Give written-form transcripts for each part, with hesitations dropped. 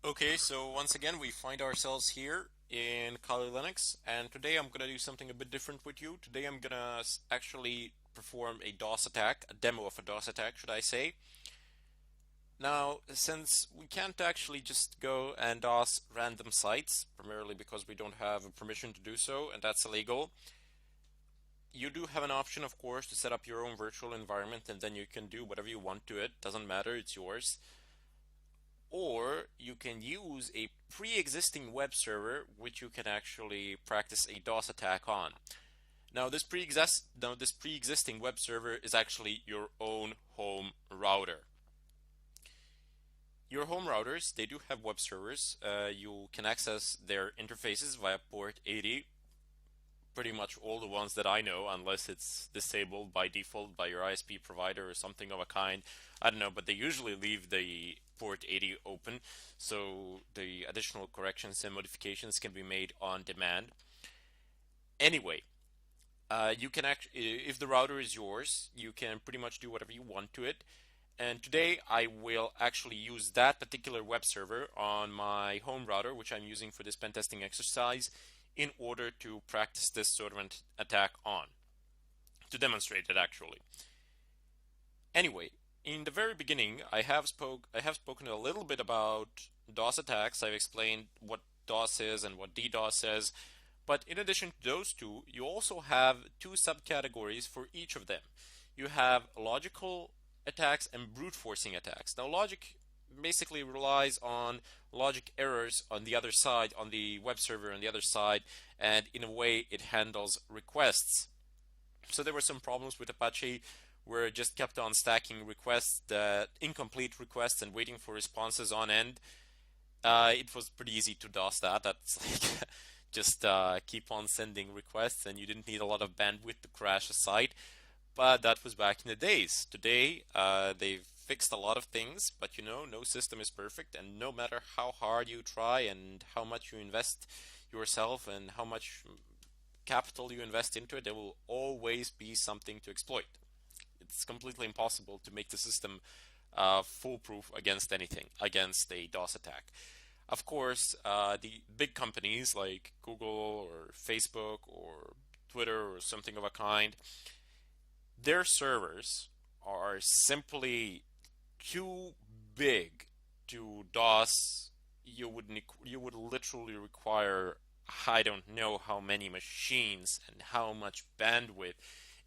Okay, so once again, we find ourselves here in Kali Linux, and today I'm gonna do something a bit different with you. Today I'm gonna actually perform a DoS attack, a demo of a DoS attack, should I say. Now, since we can't actually just go and DoS random sites, primarily because we don't have a permission to do so, and that's illegal, you do have an option, of course, to set up your own virtual environment, and then you can do whatever you want to it. Doesn't matter, it's yours. Or you can use a pre-existing web server which you can actually practice a DoS attack on. Now this pre-existing web server is actually your own home router. Your home routers, they do have web servers. You can access their interfaces via port 80. Pretty much all the ones that I know, unless it's disabled by default by your ISP provider or something of a kind. I don't know, but they usually leave the port 80 open, so the additional corrections and modifications can be made on demand. Anyway, you can actually, if the router is yours, you can pretty much do whatever you want to it. And today I will actually use that particular web server on my home router, which I'm using for this pen testing exercise, in order to practice this sort of an attack on, to demonstrate it actually. Anyway, in the very beginning, I have spoken a little bit about DoS attacks. I've explained what DoS is and what DDoS is. But in addition to those two, you also have two subcategories for each of them. You have logical attacks and brute forcing attacks. Now, logic basically relies on logic errors on the other side, on the web server on the other side, and in a way it handles requests. So there were some problems with Apache where it just kept on stacking requests, that incomplete requests, and waiting for responses on end. It was pretty easy to DOS that. That's like just keep on sending requests, and you didn't need a lot of bandwidth to crash a site. But that was back in the days. Today, they've fixed a lot of things, but you know, no system is perfect, and no matter how hard you try and how much you invest yourself and how much capital you invest into it, there will always be something to exploit. It's completely impossible to make the system foolproof against anything, against a DOS attack. Of course, the big companies like Google or Facebook or Twitter or something of a kind, their servers are simply too big to DOS. You would literally require, I don't know how many machines and how much bandwidth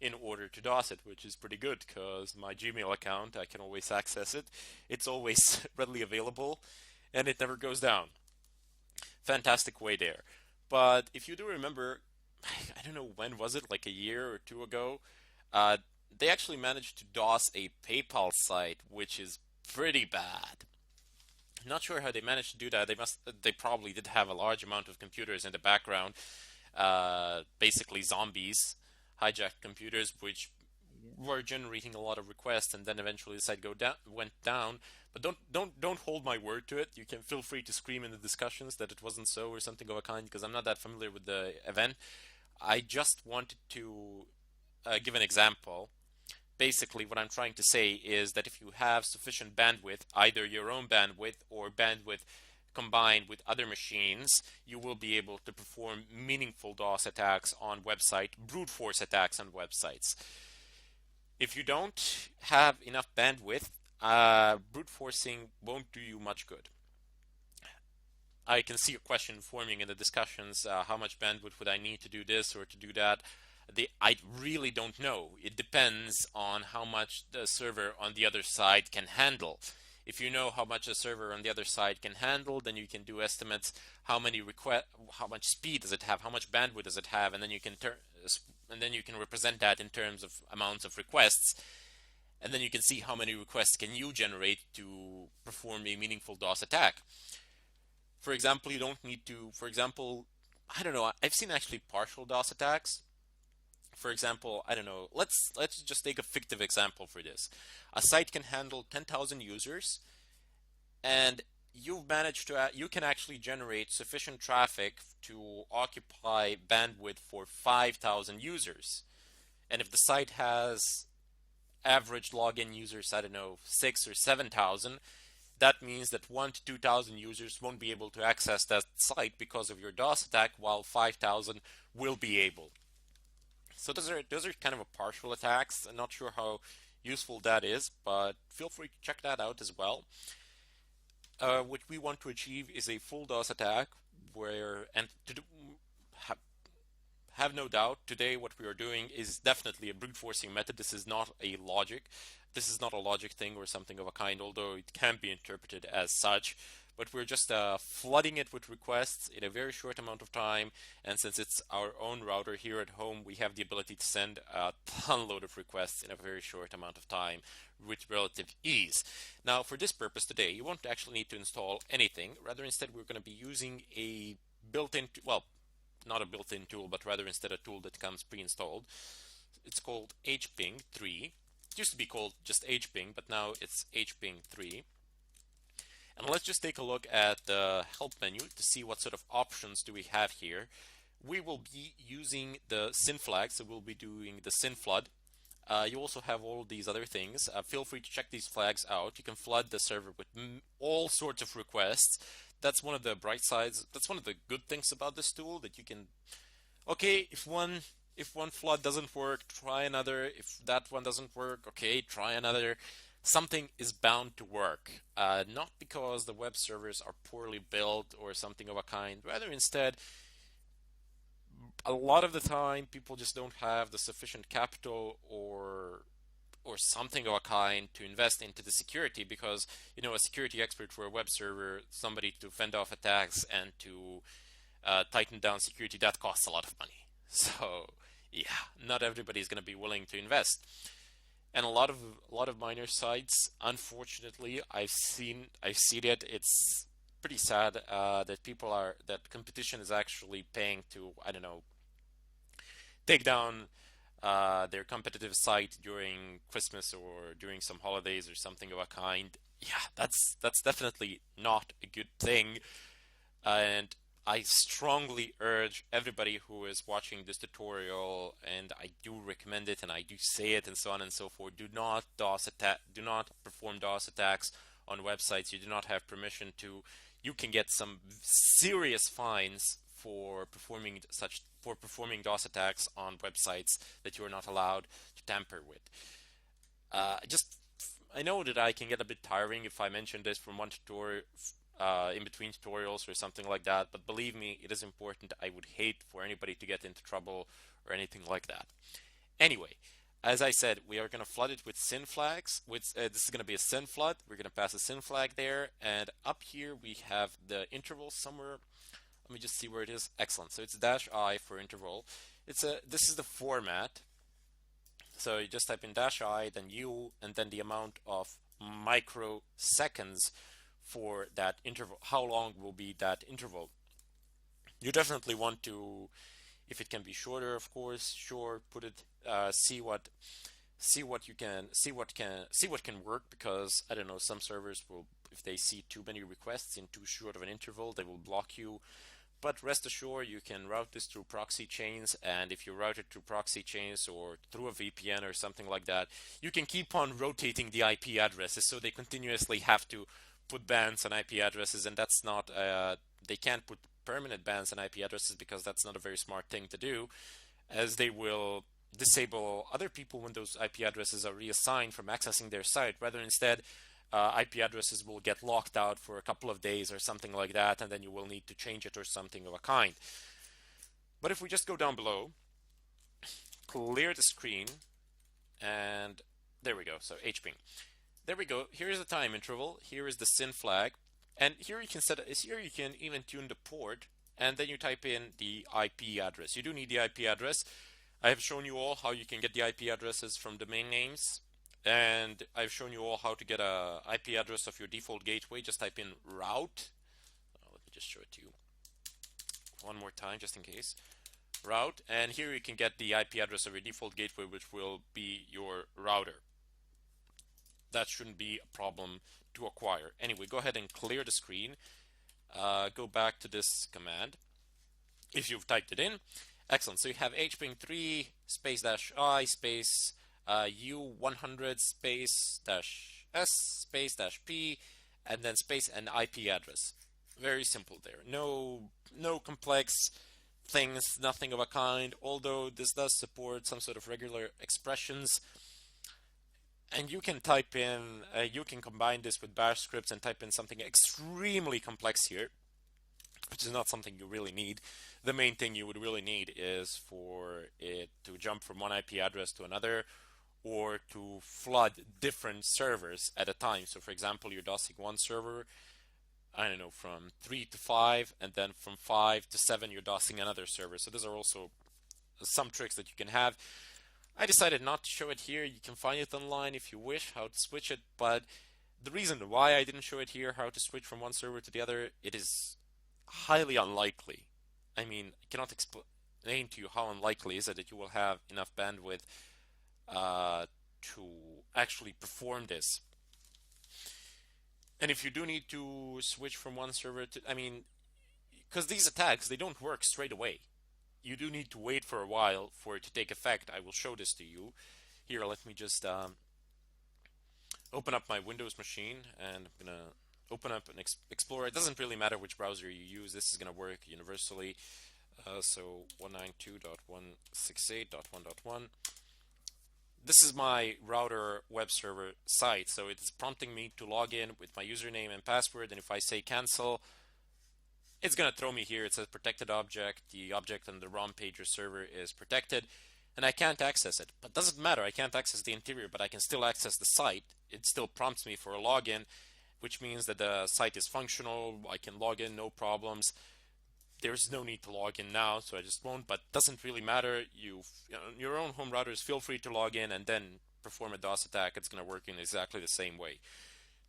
in order to DOS it, which is pretty good because my Gmail account, I can always access it. It's always readily available and it never goes down. Fantastic way there. But if you do remember, I don't know when was it, like a year or two ago, uh, they actually managed to DOS a PayPal site, which is pretty bad. Not sure how they managed to do that. They probably did have a large amount of computers in the background, basically zombies, hijacked computers, which were generating a lot of requests, and then eventually the site went down. But don't hold my word to it. You can feel free to scream in the discussions that it wasn't so or something of a kind, because I'm not that familiar with the event. I just wanted to give an example. Basically, what I'm trying to say is that if you have sufficient bandwidth, either your own bandwidth or bandwidth combined with other machines, you will be able to perform meaningful DOS attacks on website, brute force attacks on websites. If you don't have enough bandwidth, brute forcing won't do you much good. I can see a question forming in the discussions, how much bandwidth would I need to do this or to do that? I really don't know. It depends on how much the server on the other side can handle. If you know how much a server on the other side can handle, then you can do estimates. How much speed does it have? How much bandwidth does it have? And then you can represent that in terms of amounts of requests. And then you can see how many requests can you generate to perform a meaningful DOS attack. For example, you don't need to. For example, I don't know. I've seen actually partial DOS attacks. For example, I don't know, let's just take a fictive example for this. A site can handle 10,000 users, and you can actually generate sufficient traffic to occupy bandwidth for 5,000 users. And if the site has average login users, I don't know, 6 or 7,000, that means that 1 to 2,000 users won't be able to access that site because of your DoS attack, while 5,000 will be able. So those are kind of a partial attacks. I'm not sure how useful that is, but feel free to check that out as well. What we want to achieve is a full DoS attack, where and to do, have no doubt, today what we are doing is definitely a brute forcing method. This is not a logic. This is not a logic thing or something of a kind, although it can be interpreted as such. But we're just flooding it with requests in a very short amount of time. And since it's our own router here at home, we have the ability to send a ton load of requests in a very short amount of time with relative ease. Now, for this purpose today, you won't actually need to install anything. Rather, instead, we're going to be using a built-in, well, not a built-in tool, but rather instead a tool that comes pre-installed. It's called hping3. It used to be called just hping, but now it's hping3. And let's just take a look at the help menu to see what sort of options do we have here. We will be using the syn flag, so we'll be doing the syn flood. You also have all these other things. Feel free to check these flags out. You can flood the server with all sorts of requests. That's one of the bright sides. That's one of the good things about this tool, that you can, okay, if one flood doesn't work, try another. If that one doesn't work, okay, try another. Something is bound to work. Not because the web servers are poorly built or something of a kind. Rather, instead, a lot of the time people just don't have the sufficient capital or something of a kind to invest into the security, because a security expert for a web server, somebody to fend off attacks and to tighten down security, that costs a lot of money. So yeah, not everybody is going to be willing to invest. And a lot of miner sites, unfortunately, I've seen it. It's pretty sad that competition is actually paying to, I don't know, take down their competitive site during Christmas or during some holidays or something of a kind. Yeah, that's definitely not a good thing. And I strongly urge everybody who is watching this tutorial, and I do recommend it and I do say it and so on and so forth, do not perform DoS attacks on websites you do not have permission to. You can get some serious fines for performing DoS attacks on websites that you are not allowed to tamper with. I know that I can get a bit tiring if I mention this from one tutorial in between tutorials or something like that, but believe me, it is important. I would hate for anybody to get into trouble or anything like that. Anyway, as I said, we are going to flood it with syn flags. This is going to be a syn flood. We're going to pass a syn flag there, and up here we have the interval somewhere. Let me just see where it is. Excellent. So it's -I for interval. This is the format. So you just type in -I, then U, and then the amount of microseconds for that interval. How long will be that interval? You definitely want to, if it can be shorter, of course, sure, put it. See what can work, because I don't know, some servers will, if they see too many requests in too short of an interval, they will block you. But rest assured, you can route this through proxy chains, and if you route it through proxy chains or through a VPN or something like that, you can keep on rotating the IP addresses, so they continuously have to put bans on IP addresses, and that's not, they can't put permanent bans on IP addresses, because that's not a very smart thing to do, as they will disable other people when those IP addresses are reassigned from accessing their site. Rather, instead, IP addresses will get locked out for a couple of days or something like that, and then you will need to change it or something of a kind. But if we just go down below, clear the screen, and there we go. So hping. There we go. Here is the time interval. Here is the syn flag, and here you can even tune the port, and then you type in the IP address. You do need the IP address. I have shown you all how you can get the IP addresses from domain names, and I've shown you all how to get a IP address of your default gateway. Just type in route. Let me just show it to you one more time, just in case. Route, and here you can get the IP address of your default gateway, which will be your router. That shouldn't be a problem to acquire. Anyway, go ahead and clear the screen. Go back to this command if you've typed it in. Excellent. So you have hping3 space -I space U100 space -S space -P, and then space and IP address. Very simple there. No complex things, nothing of a kind, although this does support some sort of regular expressions. And you can type in, you can combine this with bash scripts and type in something extremely complex here, which is not something you really need. The main thing you would really need is for it to jump from one IP address to another, or to flood different servers at a time. So for example, you're DOSing one server, I don't know, from 3 to 5, and then from 5 to 7 you're DOSing another server. So those are also some tricks that you can have. I decided not to show it here. You can find it online if you wish, how to switch it, but the reason why I didn't show it here, how to switch from one server to the other, it is highly unlikely. I mean, I cannot explain to you how unlikely is it that you will have enough bandwidth to actually perform this. And if you do need to switch from one server to, I mean, because these attacks, they don't work straight away. You do need to wait for a while for it to take effect. I will show this to you. Here, let me just open up my Windows machine, and I'm gonna open up an Explorer. It doesn't really matter which browser you use. This is gonna work universally. So 192.168.1.1. This is my router web server site. So it's prompting me to log in with my username and password. And if I say cancel, it's going to throw me here. It says protected object. The object on the ROM pager server is protected, and I can't access it. But it doesn't matter. I can't access the interior, but I can still access the site. It still prompts me for a login, which means that the site is functional. I can log in, no problems. There's no need to log in now, so I just won't, but it doesn't really matter. You know, your own home routers, feel free to log in and then perform a DOS attack. It's going to work in exactly the same way.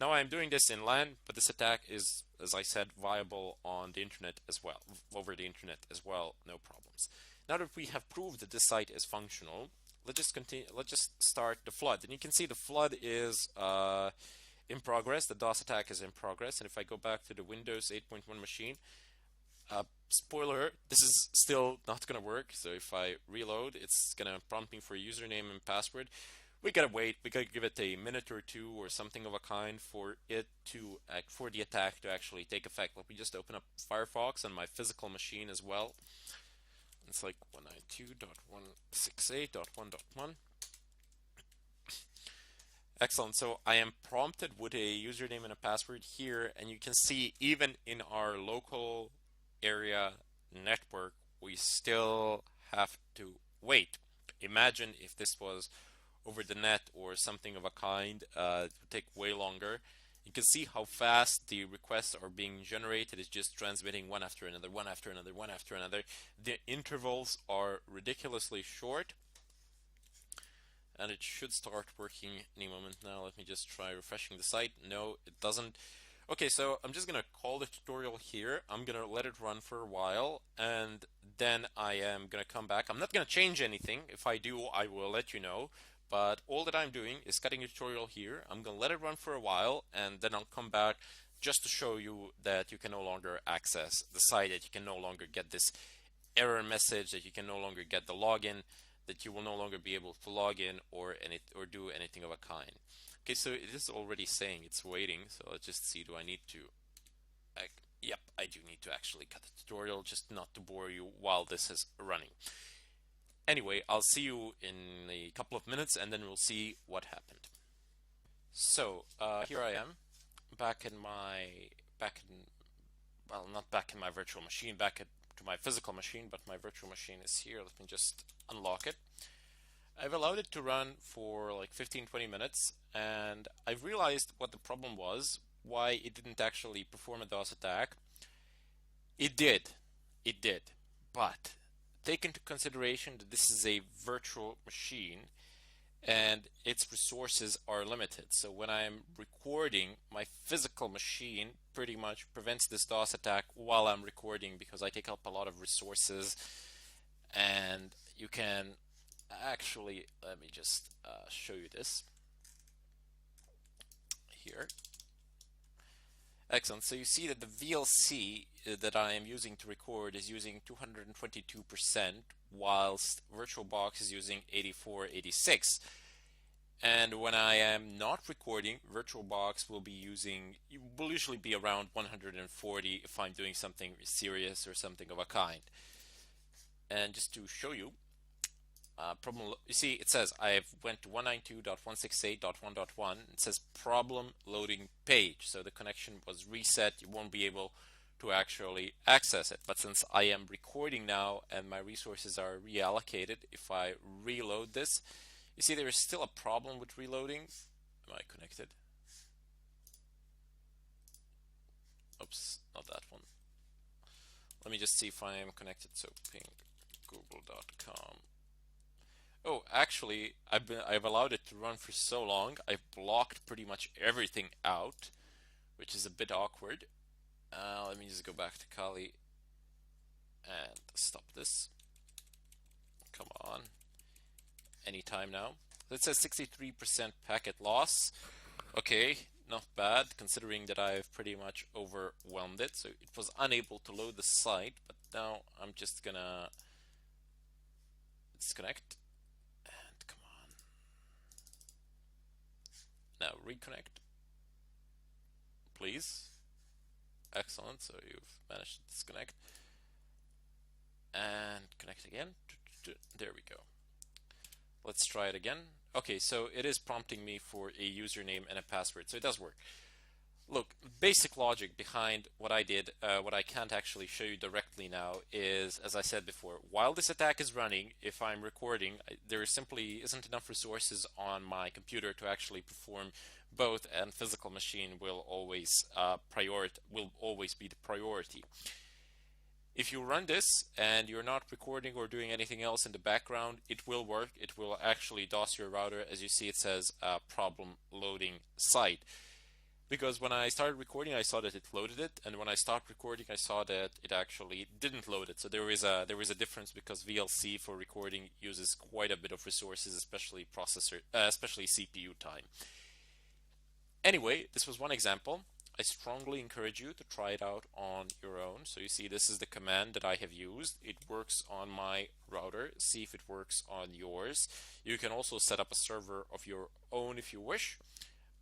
Now I'm doing this in LAN, but this attack is, as I said, viable on the internet as well, over the internet as well, no problems. Now that we have proved that this site is functional, let's just continue. Let's just start the flood, and you can see the flood is in progress. The DOS attack is in progress, and if I go back to the Windows 8.1 machine, spoiler, this is still not going to work. So if I reload, it's going to prompt me for a username and password. We gotta wait. We gotta give it a minute or two or something of a kind for it to for the attack to actually take effect. Let me just open up Firefox on my physical machine as well. It's like 192.168.1.1. Excellent. So I am prompted with a username and a password here, and you can see even in our local area network, we still have to wait. Imagine if this was over the net or something of a kind, it would take way longer. You can see how fast the requests are being generated. It's just transmitting one after another, one after another, one after another. The intervals are ridiculously short, and it should start working any moment now. Let me just try refreshing the site. No, it doesn't. Okay, so I'm just gonna call the tutorial here. I'm gonna let it run for a while, and then I am gonna come back. I'm not gonna change anything. If I do, I will let you know. But all that I'm doing is cutting a tutorial here. I'm going to let it run for a while, and then I'll come back just to show you that you can no longer access the site, that you can no longer get this error message, that you can no longer get the login, that you will no longer be able to log in or do anything of a kind. Okay, so it is already saying it's waiting. So let's just see, do I need to... Yep, I do need to actually cut the tutorial, just not to bore you while this is running. Anyway, I'll see you in a couple of minutes, and then we'll see what happened. So here I am, well, not back in my virtual machine, to my physical machine, but my virtual machine is here. Let me just unlock it. I've allowed it to run for like 15-20 minutes, and I've realized what the problem was, why it didn't actually perform a DOS attack. It did, but take into consideration that this is a virtual machine and its resources are limited. So when I'm recording, my physical machine pretty much prevents this DOS attack while I'm recording, because I take up a lot of resources. And you can actually, let me just show you this here. Excellent. So you see that the VLC that I am using to record is using 222%, whilst VirtualBox is using 84, 86. And when I am not recording, VirtualBox will usually be around 140 if I'm doing something serious or something of a kind. And just to show you, you see, it says I went to 192.168.1.1. It says problem loading page. So the connection was reset. You won't be able to actually access it. But since I am recording now and my resources are reallocated, if I reload this, you see there is still a problem with reloading. Am I connected? Oops, not that one. Let me just see if I am connected. So ping google.com. Oh, actually, I've allowed it to run for so long, I've blocked pretty much everything out, which is a bit awkward. Let me just go back to Kali and stop this. Come on. Anytime now. It says 63% packet loss. Okay, not bad, considering that I've pretty much overwhelmed it. So it was unable to load the site, but now I'm just gonna disconnect. Come on. Now reconnect. Please. Excellent. So you've managed to disconnect. And connect again. There we go. Let's try it again. Okay, so it is prompting me for a username and a password. So it does work. Look, basic logic behind what I did, what I can't actually show you directly now is, as I said before, while this attack is running, if I'm recording, there simply isn't enough resources on my computer to actually perform both, and physical machine will always be the priority. If you run this and you're not recording or doing anything else in the background, it will work. It will actually DoS your router. As you see, it says problem loading site. Because when I started recording, I saw that it loaded it, and when I stopped recording, I saw that it actually didn't load it. So there is a difference, because VLC for recording uses quite a bit of resources, especially CPU time. Anyway, this was one example. I strongly encourage you to try it out on your own. So you see, this is the command that I have used. It works on my router. See if it works on yours. You can also set up a server of your own if you wish,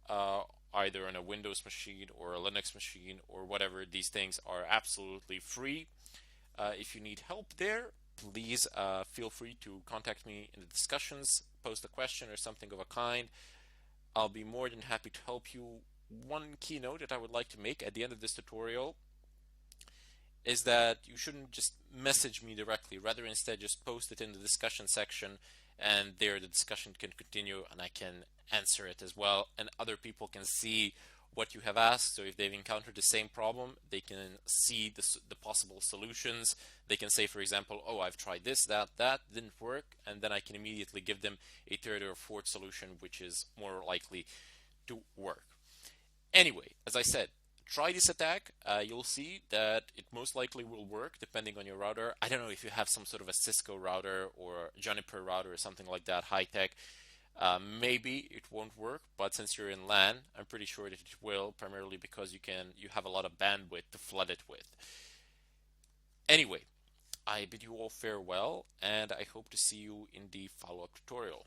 either on a Windows machine or a Linux machine or whatever. These things are absolutely free. If you need help there, please feel free to contact me in the discussions, post a question or something of a kind. I'll be more than happy to help you. One keynote that I would like to make at the end of this tutorial is that you shouldn't just message me directly. Rather, instead, just post it in the discussion section, and there the discussion can continue and I can answer it as well, and other people can see what you have asked. So if they've encountered the same problem, they can see the possible solutions. They can say, for example, oh, I've tried this, that didn't work, and then I can immediately give them a third or fourth solution which is more likely to work. Anyway, as I said, try this attack. You'll see that it most likely will work depending on your router. I don't know if you have some sort of a Cisco router or Juniper router or something like that, high tech. Maybe it won't work, but since you're in LAN, I'm pretty sure that it will, primarily because you have a lot of bandwidth to flood it with. Anyway, I bid you all farewell, and I hope to see you in the follow-up tutorial.